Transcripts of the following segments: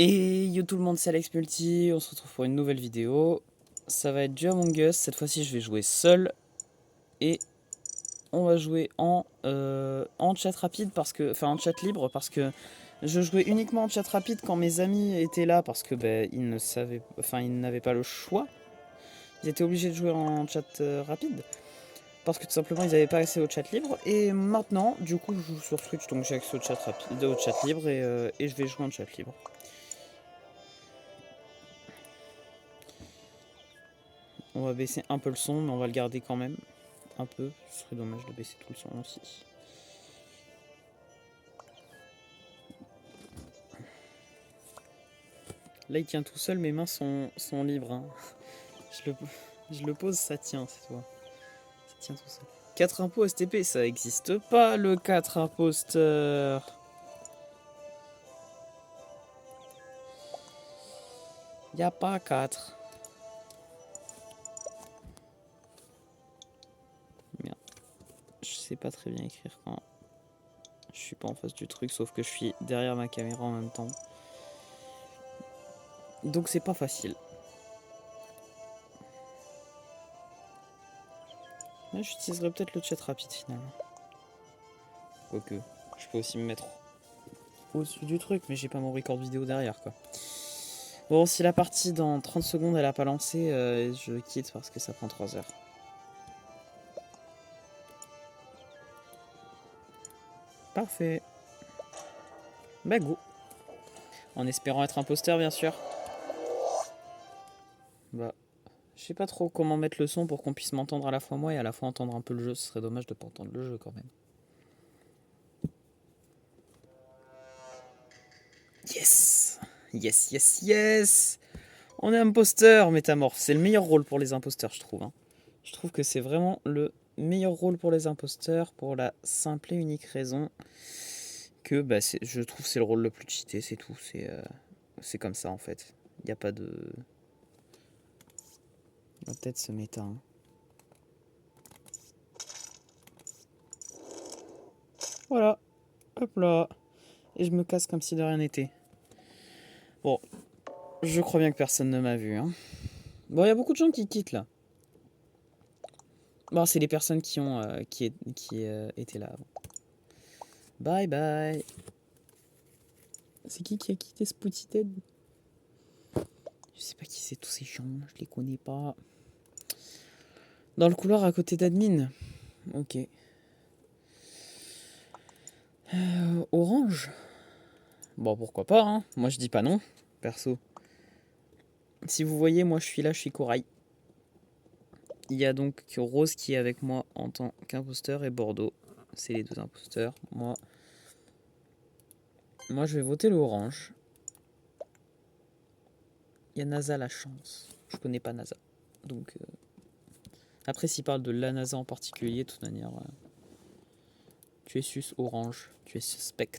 Et yo tout le monde, c'est Alex Multi, on se retrouve pour une nouvelle vidéo. Ça va être du Among Us, cette fois-ci je vais jouer seul. Et on va jouer en chat rapide, enfin en chat libre, parce que je jouais uniquement en chat rapide quand mes amis étaient là, parce que ils n'avaient pas le choix. Ils étaient obligés de jouer en chat rapide, parce que tout simplement ils n'avaient pas accès au chat libre. Et maintenant, du coup, je joue sur Switch, donc j'ai accès au chat rapide, au chat libre, et je vais jouer en chat libre. On va baisser un peu le son, mais on va le garder quand même. Un peu. Ce serait dommage de baisser tout le son aussi. Là, il tient tout seul, mes mains sont libres. Hein. Je le pose, ça tient, c'est toi. Ça tient tout seul. 4 impôts STP, ça existe pas, le 4 imposteur. Y a pas 4. Merde. Je sais pas très bien écrire quand je suis pas en face du truc, sauf que je suis derrière ma caméra en même temps. Donc c'est pas facile. Là, j'utiliserais peut-être le chat rapide finalement. Quoique, je peux aussi me mettre au-dessus du truc, mais j'ai pas mon record vidéo derrière quoi. Bon, si la partie dans 30 secondes elle a pas lancé, je quitte parce que ça prend 3 heures. Parfait. Bah go. En espérant être imposteur bien sûr. Bah, je sais pas trop comment mettre le son pour qu'on puisse m'entendre à la fois moi et à la fois entendre un peu le jeu. Ce serait dommage de pas entendre le jeu quand même. Yes. Yes, yes, yes. On est imposteur, métamorphe. C'est le meilleur rôle pour les imposteurs, je trouve. Hein. Je trouve que c'est vraiment le meilleur rôle pour les imposteurs pour la simple et unique raison que bah, je trouve que c'est le rôle le plus cheaté, c'est tout. C'est comme ça en fait. Il n'y a pas de... On va peut-être se mettre un... Voilà. Hop là. Et je me casse comme si de rien n'était. Bon. Je crois bien que personne ne m'a vu. Hein. Bon, il y a beaucoup de gens qui quittent là. Bon, c'est les personnes qui étaient là avant. Bye bye. C'est qui a quitté Spooty-Ted? Je sais pas qui c'est tous ces gens, je les connais pas. Dans le couloir à côté d'admin. Ok. Orange. Bon, pourquoi pas, hein. Moi, je dis pas non, perso. Si vous voyez, moi, je suis là, je suis Corail. Il y a donc Rose qui est avec moi en tant qu'imposteur et Bordeaux. C'est les deux imposteurs. Moi, je vais voter l'orange. Il y a NASA la chance. Je connais pas NASA. Donc, après, s'il parle de la NASA en particulier, de toute manière, tu es sus orange. Tu es suspect.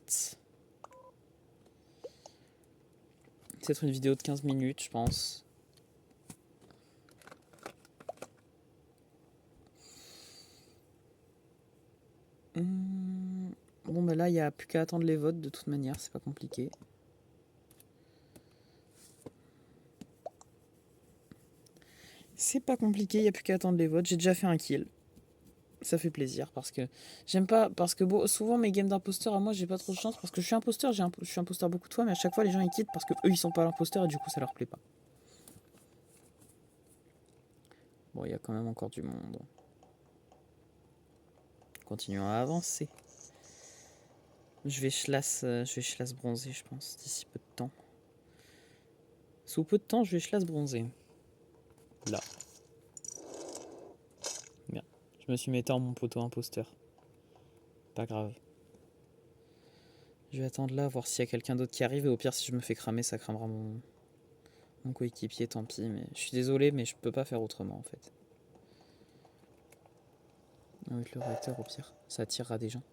C'est une vidéo de 15 minutes, je pense. Bon, bah là, il n'y a plus qu'à attendre les votes, de toute manière, c'est pas compliqué. C'est pas compliqué, il n'y a plus qu'à attendre les votes. J'ai déjà fait un kill. Ça fait plaisir parce que j'aime pas. Parce que bon, souvent mes games d'imposteur à moi, j'ai pas trop de chance parce que je suis imposteur, je suis imposteur beaucoup de fois, mais à chaque fois les gens ils quittent parce que eux ils sont pas l'imposteur et du coup ça leur plaît pas. Bon, il y a quand même encore du monde. Continuons à avancer. Je vais chlasse bronzer, je pense, d'ici peu de temps. Sous peu de temps, je vais chlasse bronzer. Là. Bien. Je me suis mis en mon poteau imposteur. Pas grave. Je vais attendre là, voir s'il y a quelqu'un d'autre qui arrive. Et au pire, si je me fais cramer, ça cramera mon coéquipier, tant pis. Mais je suis désolé, mais je peux pas faire autrement en fait. Avec le réacteur, au pire, ça attirera des gens.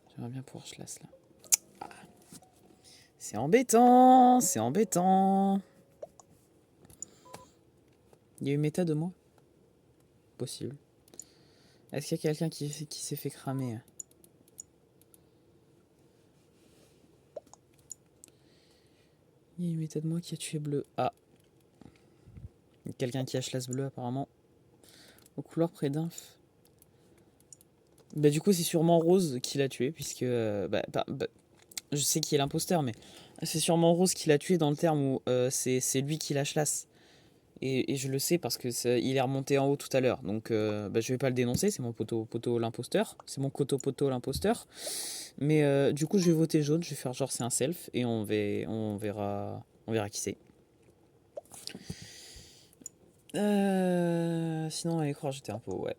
J'aimerais bien pouvoir chlasse là. Ah. C'est embêtant, c'est embêtant. Il y a eu méta de moi? Possible. Est-ce qu'il y a quelqu'un qui s'est fait cramer? Il y a une méta de moi qui a tué bleu. Ah. Quelqu'un qui a chlasse bleu apparemment. Au couloir près d'inf. Bah du coup c'est sûrement Rose qui l'a tué puisque... je sais qui est l'imposteur mais c'est sûrement Rose qui l'a tué dans le terme où c'est lui qui la chlasse. Et je le sais parce que il est remonté en haut tout à l'heure. Donc je vais pas le dénoncer, c'est mon poteau l'imposteur. C'est mon poteau l'imposteur. Mais du coup je vais voter jaune, je vais faire genre c'est un self et on verra qui c'est. Sinon à l'écran j'étais un peu ouais.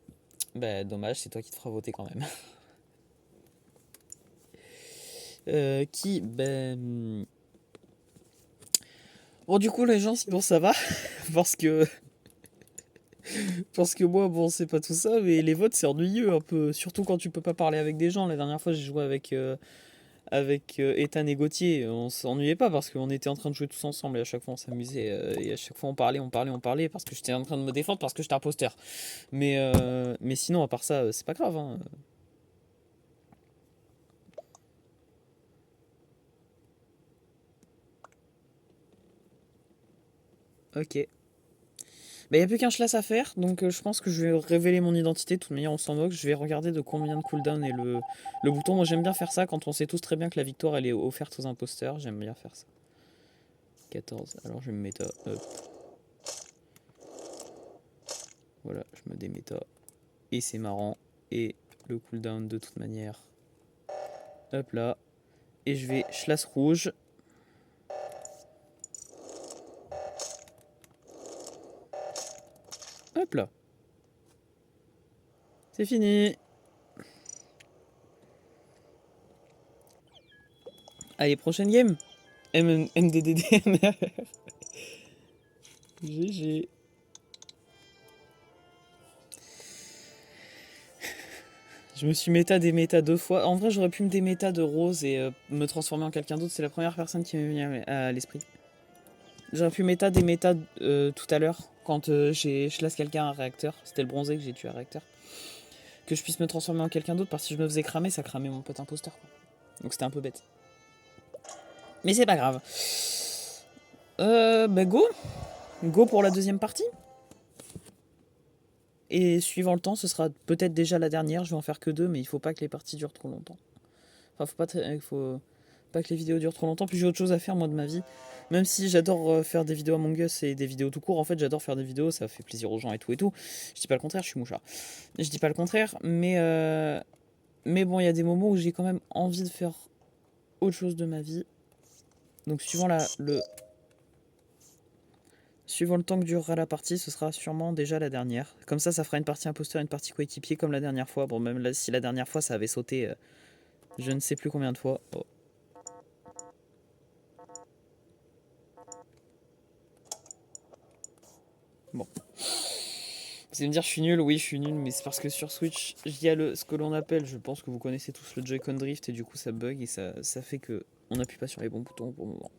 Bah dommage, c'est toi qui te feras voter quand même. Qui ben bon du coup les gens bon ça va parce que moi bon c'est pas tout ça mais les votes c'est ennuyeux un peu surtout quand tu peux pas parler avec des gens. La dernière fois j'ai joué avec Ethan et Gauthier, on s'ennuyait pas parce qu'on était en train de jouer tous ensemble et à chaque fois on s'amusait et à chaque fois on parlait parce que j'étais en train de me défendre parce que j'étais imposteur. Mais sinon à part ça c'est pas grave hein. Ok. Bah y a plus qu'un chlass à faire donc je pense que je vais révéler mon identité. De toute manière on s'en moque. Je vais regarder de combien de cooldown est le bouton. Moi j'aime bien faire ça quand on sait tous très bien que la victoire elle est offerte aux imposteurs. J'aime bien faire ça. 14. Alors je vais me mettre hop. Voilà, je me déméta. Et c'est marrant. Et le cooldown de toute manière. Hop là. Et je vais chlass rouge. Hop là. C'est fini. Allez, prochaine game. MDDD. GG. Je me suis méta des méta 2 fois. En vrai, j'aurais pu me déméta de Rose et me transformer en quelqu'un d'autre. C'est la première personne qui m'est venue à l'esprit. J'aurais pu méta des méta tout à l'heure. Quand je laisse quelqu'un à réacteur. C'était le bronzé que j'ai tué à réacteur. Que je puisse me transformer en quelqu'un d'autre parce que si je me faisais cramer, ça cramait mon pote imposteur. Quoi. Donc c'était un peu bête. Mais c'est pas grave. Bah go. Go pour la deuxième partie. Et suivant le temps, ce sera peut-être déjà la dernière. Je vais en faire que 2, mais il faut pas que les parties durent trop longtemps. Enfin, faut pas que les vidéos durent trop longtemps. Puis j'ai autre chose à faire, moi, de ma vie. Même si j'adore faire des vidéos Among Us et des vidéos tout court, en fait, j'adore faire des vidéos, ça fait plaisir aux gens et tout et tout. Je dis pas le contraire, je suis mouchard. Je dis pas le contraire, mais bon, il y a des moments où j'ai quand même envie de faire autre chose de ma vie. Donc, suivant le temps que durera la partie, ce sera sûrement déjà la dernière. Comme ça fera une partie imposteur et une partie coéquipier comme la dernière fois. Bon, même là, si la dernière fois ça avait sauté je ne sais plus combien de fois. Oh. Bon. Vous allez me dire je suis nul, oui je suis nul, mais c'est parce que sur Switch, il y a ce que l'on appelle, je pense que vous connaissez tous le Joy-Con Drift et du coup ça bug et ça fait que on n'appuie pas sur les bons boutons pour le moment.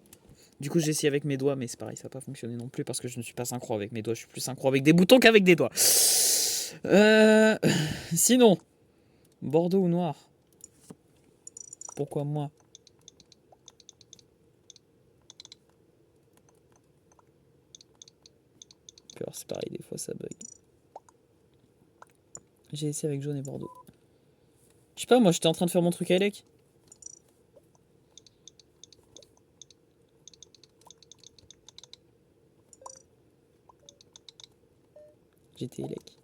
Du coup j'ai essayé avec mes doigts mais c'est pareil, ça n'a pas fonctionné non plus parce que je ne suis pas synchro avec mes doigts, je suis plus synchro avec des boutons qu'avec des doigts. Sinon, Bordeaux ou noir? Pourquoi moi? Alors c'est pareil, des fois ça bug. J'ai essayé avec jaune et Bordeaux. Je sais pas, moi j'étais en train de faire mon truc à Elec. J'étais Elec.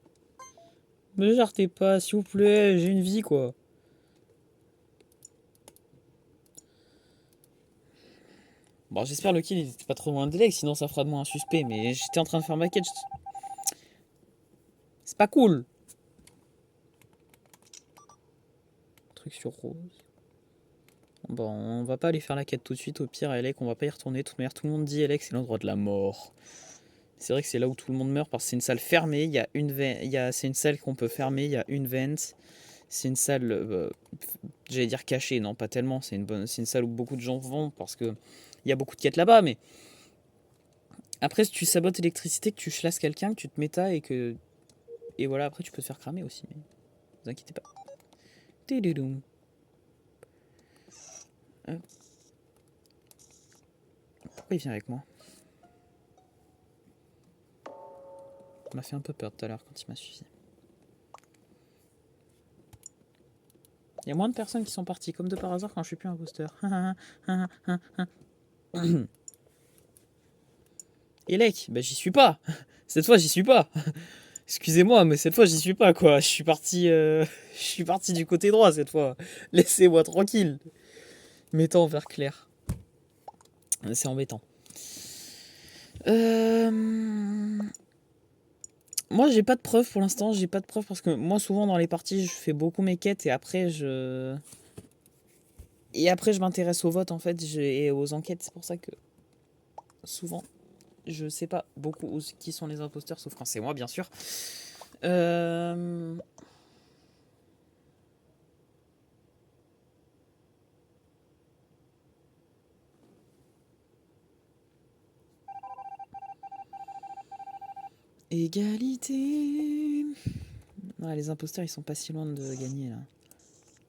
Me jartez pas, s'il vous plaît, j'ai une vie quoi. Bon, j'espère le kill il était pas trop loin de Elec, sinon ça fera de moi un suspect, mais j'étais en train de faire ma quête. C'est pas cool. Truc sur Rose. Bon, on va pas aller faire la quête tout de suite, au pire, Elec, on va pas y retourner. De toute manière, tout le monde dit Elec, c'est l'endroit de la mort. C'est vrai que c'est là où tout le monde meurt parce que c'est une salle fermée, il y a c'est une salle qu'on peut fermer, il y a une vente. C'est une salle, j'allais dire cachée, non pas tellement, c'est une salle où beaucoup de gens vont parce que il y a beaucoup de quêtes là-bas, mais après si tu sabotes l'électricité, que tu chlasses quelqu'un, que tu te méta et voilà, après tu peux te faire cramer aussi, mais ne vous inquiétez pas. Tididoum. Pourquoi il vient avec moi? Il m'a fait un peu peur tout à l'heure quand il m'a suivi. Il y a moins de personnes qui sont parties, comme de par hasard quand je suis plus imposteur. Elec, bah j'y suis pas. Cette fois j'y suis pas. Excusez-moi, mais cette fois j'y suis pas quoi. Je suis parti, je suis parti du côté droit cette fois. Laissez-moi tranquille. Mettant vert clair. C'est embêtant. Moi j'ai pas de preuves pour l'instant. J'ai pas de preuves parce que moi souvent dans les parties je fais beaucoup mes quêtes et après je m'intéresse au vote en fait et aux enquêtes. C'est pour ça que souvent je sais pas beaucoup qui sont les imposteurs sauf quand c'est moi bien sûr. Égalité. Ouais, les imposteurs ils sont pas si loin de gagner là.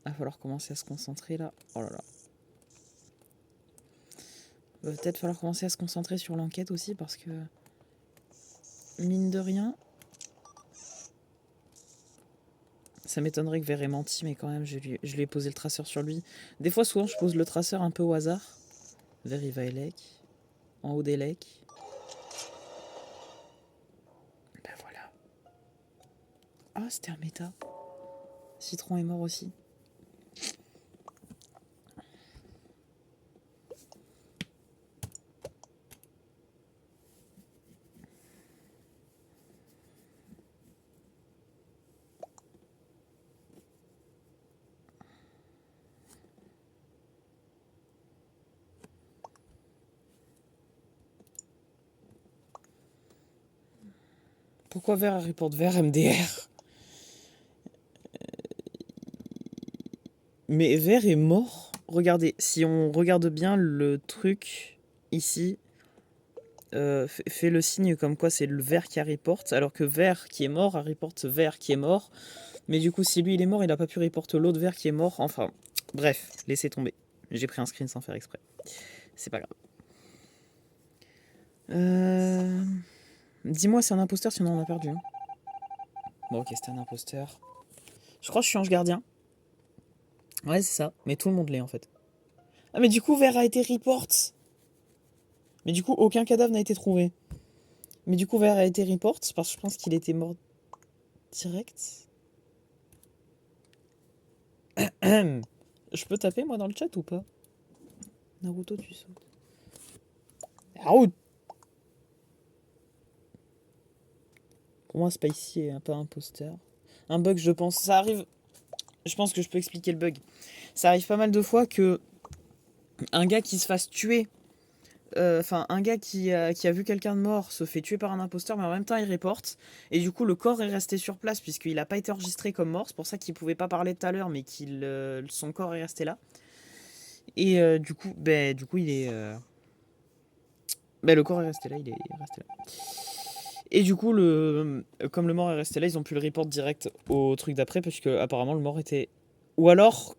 Va falloir commencer à se concentrer là. Oh là là. Va peut-être falloir commencer à se concentrer sur l'enquête aussi parce que mine de rien. Ça m'étonnerait que Vert ait menti, mais quand même, je lui ai posé le traceur sur lui. Des fois, souvent, je pose le traceur un peu au hasard. Vert, il va Elec. En haut d'Elec. Ben voilà. Ah, c'était un méta. Citron est mort aussi. Pourquoi Vert reporte Vert MDR? Mais Vert est mort. Regardez, si on regarde bien le truc ici, fait le signe comme quoi c'est le Vert qui a report, alors que Vert qui est mort a report Vert qui est mort. Mais du coup, si lui il est mort, il n'a pas pu reporter l'autre Vert qui est mort. Enfin, bref, laissez tomber. J'ai pris un screen sans faire exprès. C'est pas grave. Dis-moi, c'est un imposteur, sinon on a perdu. Hein. Bon, ok, c'était un imposteur. Je crois que je suis ange gardien. Ouais, c'est ça. Mais tout le monde l'est en fait. Ah, mais du coup, Vert a été report. Mais du coup, aucun cadavre n'a été trouvé. Mais du coup, Vert a été report parce que je pense qu'il était mort direct. Je peux taper moi dans le chat ou pas? Naruto, tu sautes. Naruto. Pour moi, Spicy est un peu imposteur. Un bug, je pense. Ça arrive. Je pense que je peux expliquer le bug. Ça arrive pas mal de fois que un gars qui se fasse tuer, enfin un gars qui a vu quelqu'un de mort se fait tuer par un imposteur, mais en même temps il reporte. Et du coup le corps est resté sur place puisqu'il n'a pas été enregistré comme mort. C'est pour ça qu'il pouvait pas parler tout à l'heure, mais son corps est resté là. Et du coup il est... le corps est resté là, il est resté là. Et du coup, comme le mort est resté là, ils ont pu le report direct au truc d'après, parce que apparemment le mort était... Ou alors...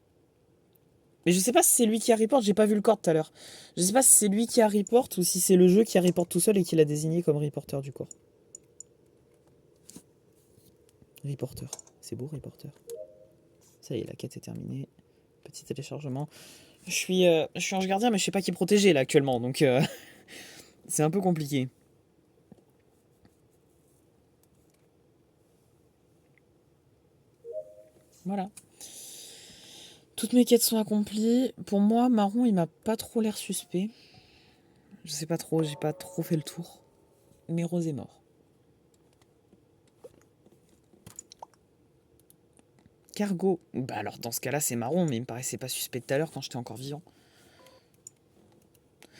Mais je sais pas si c'est lui qui a report, j'ai pas vu le corps tout à l'heure. Je sais pas si c'est lui qui a report ou si c'est le jeu qui a report tout seul et qui l'a désigné comme reporter du corps. Reporter. C'est beau, reporter. Ça y est, la quête est terminée. Petit téléchargement. Je suis ange gardien, mais je sais pas qui protéger là actuellement, donc c'est un peu compliqué. Voilà. Toutes mes quêtes sont accomplies. Pour moi, Marron, il m'a pas trop l'air suspect. Je sais pas trop, j'ai pas trop fait le tour. Mais Rose est mort. Cargo. Bah alors dans ce cas-là, c'est Marron, mais il me paraissait pas suspect tout à l'heure quand j'étais encore vivant.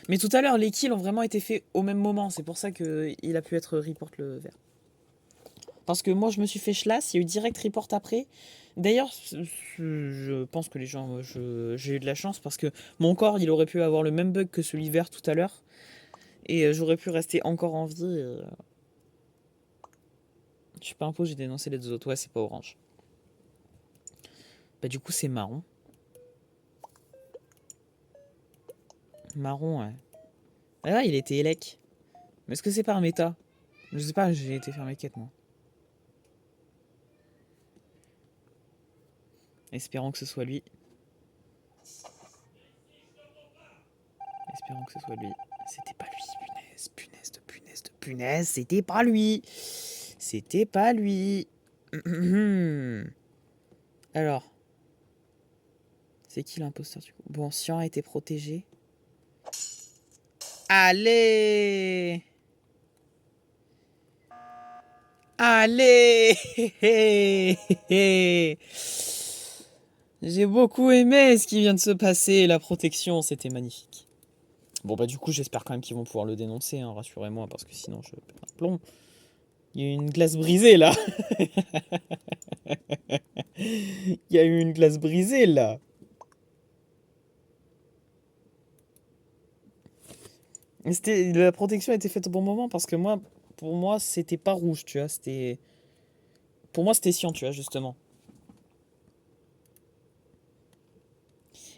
Mais tout à l'heure, les kills ont vraiment été faits au même moment. C'est pour ça qu'il a pu être report le vert. Parce que moi, je me suis fait chlasse, il y a eu direct report après. D'ailleurs, je pense que les gens... J'ai eu de la chance parce que mon corps, il aurait pu avoir le même bug que celui vert tout à l'heure. Et j'aurais pu rester encore en vie. Je suis pas impôt, j'ai dénoncé les deux autres. Ouais, c'est pas orange. Bah du coup, c'est marron. Marron, ouais. Ah, il était élec. Mais est-ce que c'est pas un méta? Je sais pas, j'ai été faire mes quêtes, moi. Espérons que ce soit lui. Espérons que ce soit lui. C'était pas lui, punaise, punaise de punaise de punaise. C'était pas lui. C'était pas lui. Alors. C'est qui l'imposteur du coup? Bon, Sian a été protégé. Allez! Allez! J'ai beaucoup aimé ce qui vient de se passer. La protection, c'était magnifique. Bon, bah du coup, j'espère quand même qu'ils vont pouvoir le dénoncer, hein, rassurez-moi, parce que sinon, je perds un plomb. Il y a eu une glace brisée, là. Il y a eu une glace brisée, là. La protection a été faite au bon moment, parce que moi, pour moi, c'était pas rouge, tu vois, c'était... Pour moi, c'était Sian, tu vois, justement.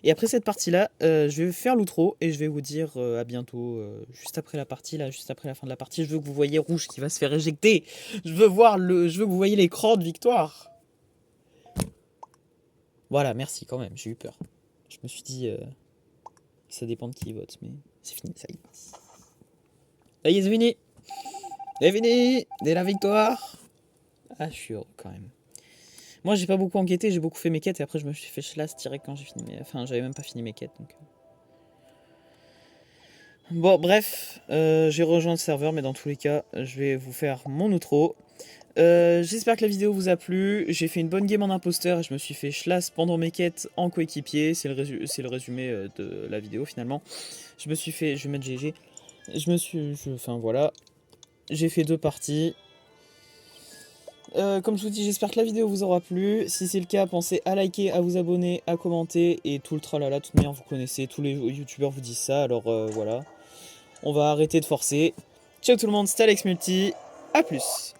Et après cette partie-là, je vais faire l'outro et je vais vous dire à bientôt, juste après la partie, là, juste après la fin de la partie. Je veux que vous voyez Rouge qui va se faire éjecter. Je veux que vous voyez l'écran de victoire. Voilà, merci quand même, j'ai eu peur. Je me suis dit, ça dépend de qui vote, mais c'est fini, ça y est. Ça y est, c'est fini. C'est fini, c'est la victoire. Ah, je suis heureux quand même. Moi, j'ai pas beaucoup enquêté, j'ai beaucoup fait mes quêtes et après je me suis fait chlasse direct quand j'ai fini mes... Enfin, j'avais même pas fini mes quêtes, donc... Bon, bref, j'ai rejoint le serveur, mais dans tous les cas, je vais vous faire mon outro. J'espère que la vidéo vous a plu. J'ai fait une bonne game en imposteur et je me suis fait chlasse pendant mes quêtes en coéquipier. C'est le résumé de la vidéo finalement. Je me suis fait... Je vais mettre GG. Enfin voilà. J'ai fait 2 parties. Comme je vous dis, j'espère que la vidéo vous aura plu. Si c'est le cas, pensez à liker, à vous abonner, à commenter et tout le tralala. De toute manière, vous connaissez, tous les youtubeurs vous disent ça, alors voilà. On va arrêter de forcer. Ciao tout le monde, c'était Alex Multi. A plus.